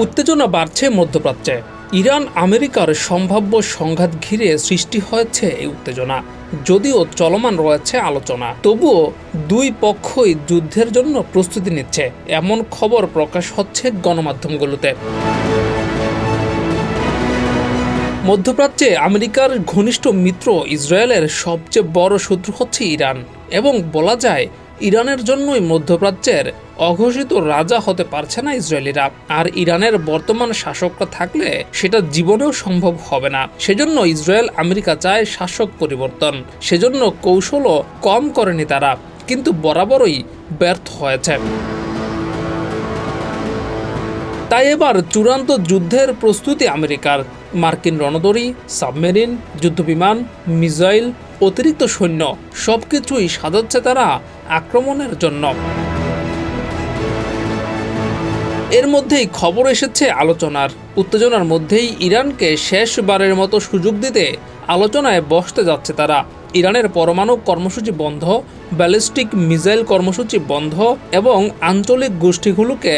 উত্তেজনা বাড়ছে মধ্যপ্রাচ্যে। ইরান আমেরিকার সম্ভাব্য সংঘাত ঘিরে সৃষ্টি হয়েছে এই উত্তেজনা। যদিও চলমান রয়েছে আলোচনা, তবুও দুই পক্ষই যুদ্ধের জন্য প্রস্তুতি নিচ্ছে এমন খবর প্রকাশ হচ্ছে গণমাধ্যমগুলোতে। মধ্যপ্রাচ্যে আমেরিকার ঘনিষ্ঠ মিত্র ইসরায়েলের সবচেয়ে বড় শত্রু হচ্ছে ইরান, এবং বলা যায় ইরানের জন্যই মধ্যপ্রাচ্যের অঘোষিত রাজা হতে পারছে না ইসরায়েলিরা। আর ইরানের বর্তমান শাসকরা থাকলে সেটা জীবনেও সম্ভব হবে না। সেজন্য ইসরায়েল আমেরিকা চায় শাসক পরিবর্তন। সেজন্য কৌশলও কম করেনি তারা, কিন্তু বরাবরই ব্যর্থ হয়েছে। তাই এবার চূড়ান্ত যুদ্ধের প্রস্তুতি আমেরিকার। মার্কিন রণতরী, সাবমেরিন, যুদ্ধবিমান, মিসাইল, অতিরিক্ত সৈন্য সবকিছুই সাজাচ্ছে তারা আক্রমণের জন্য। এর মধ্যেই খবর এসেছে আলোচনার। উত্তেজনার মধ্যেই ইরানকে শেষবারের মতো সুযোগ দিতে আলোচনায় বসতে যাচ্ছে তারা। ইরানের পরমাণু কর্মসূচি বন্ধ, ব্যালিস্টিক মিসাইল কর্মসূচি বন্ধ এবং আঞ্চলিক গোষ্ঠীগুলোকে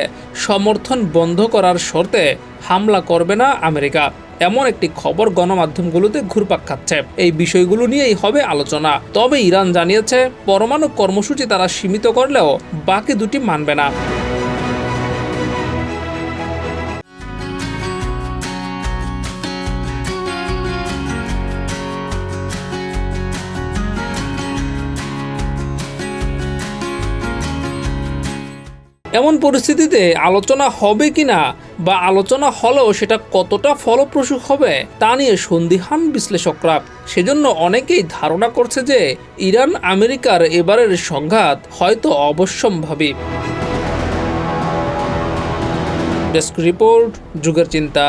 সমর্থন বন্ধ করার শর্তে হামলা করবে না আমেরিকা, এমন একটি খবর গণমাধ্যমগুলোতে ঘুরপাক খাচ্ছে। এই বিষয়গুলো নিয়েই হবে আলোচনা। তবে ইরান জানিয়েছে পরমাণু কর্মসূচি তারা সীমিত করলেও বাকি দুটি মানবে না। এমন পরিস্থিতিতে আলোচনা হবে কিনা বা আলোচনা হলেও সেটা কতটা ফলপ্রসূ হবে তা নিয়ে সন্দিহান বিশ্লেষকরা। সেজন্য অনেকেই ধারণা করছে যে ইরান আমেরিকার এবারের সংঘাত হয়তো অবশ্যম্ভাবী। ডেস্ক রিপোর্ট, যুগের চিন্তা।